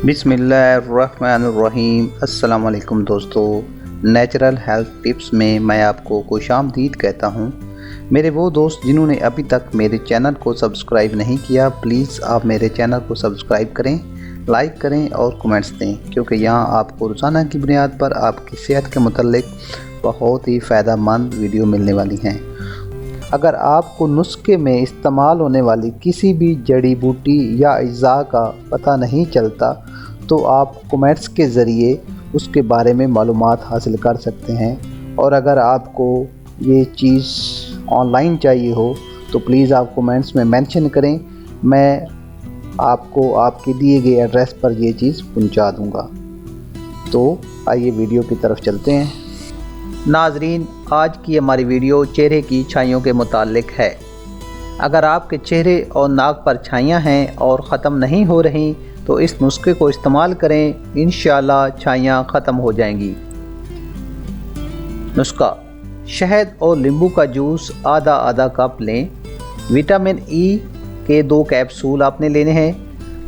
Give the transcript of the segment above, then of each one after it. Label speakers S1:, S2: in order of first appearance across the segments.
S1: बिस्मिल्लाहिर्रहमानिर्रहीम। अस्सलाम वालेकुम दोस्तों, नेचुरल हेल्थ टिप्स में मैं आपको खुशामदीद कहता हूँ। मेरे वो दोस्त जिन्होंने अभी तक मेरे चैनल को सब्सक्राइब नहीं किया, प्लीज़ आप मेरे चैनल को सब्सक्राइब करें, लाइक करें और कमेंट्स दें, क्योंकि यहाँ आपको रोज़ाना की बुनियाद पर आपकी सेहत के मुतल्लिक बहुत ही फ़ायदेमंद वीडियो मिलने वाली हैं। अगर आपको नुस्खे में इस्तेमाल होने वाली किसी भी जड़ी बूटी या अज़ा का पता नहीं चलता तो आप कमेंट्स के ज़रिए उसके बारे में मालूमात हासिल कर सकते हैं। और अगर आपको ये चीज़ ऑनलाइन चाहिए हो तो प्लीज़ आप कमेंट्स में मेंशन करें, मैं आपको आपके दिए गए एड्रेस पर ये चीज़ पहुंचा दूंगा। तो आइए वीडियो की तरफ चलते हैं। नाजरीन, आज की हमारी वीडियो चेहरे की छाइयों के मुतालिक है। अगर आपके चेहरे और नाक पर छाइयाँ हैं और ख़त्म नहीं हो रही तो इस नुस्खे को इस्तेमाल करें, इंशाअल्लाह छाइयाँ ख़त्म हो जाएंगी। नुस्खा: शहद और नींबू का जूस आधा आधा कप लें। विटामिन ई के 2 कैप्सूल आपने लेने हैं।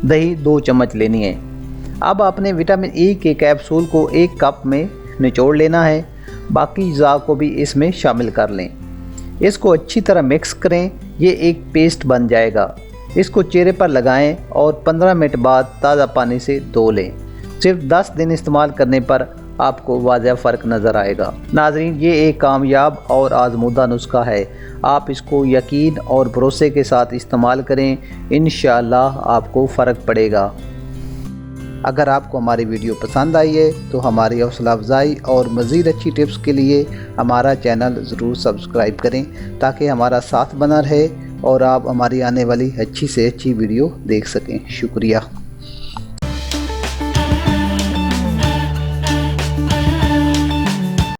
S1: दही 2 चम्मच लेनी है। अब आपने विटामिन ई के कैप्सूल को 1 कप में निचोड़ लेना है। बाकी अज़ा को भी इसमें शामिल कर लें। इसको अच्छी तरह मिक्स करें, ये एक पेस्ट बन जाएगा। इसको चेहरे पर लगाएं और 15 मिनट बाद ताज़ा पानी से धो लें। सिर्फ 10 दिन इस्तेमाल करने पर आपको वाज़ह फ़र्क नज़र आएगा। नाज़रीन, ये एक कामयाब और आज़मूदा नुस्खा है। आप इसको यकीन और भरोसे के साथ इस्तेमाल करें, इंशाअल्लाह आपको फ़र्क पड़ेगा। अगर आपको हमारी वीडियो पसंद आई है तो हमारी हौसला अफजाई और मज़ीद अच्छी टिप्स के लिए हमारा चैनल ज़रूर सब्सक्राइब करें, ताकि हमारा साथ बना रहे और आप हमारी आने वाली अच्छी से अच्छी वीडियो देख सकें। शुक्रिया।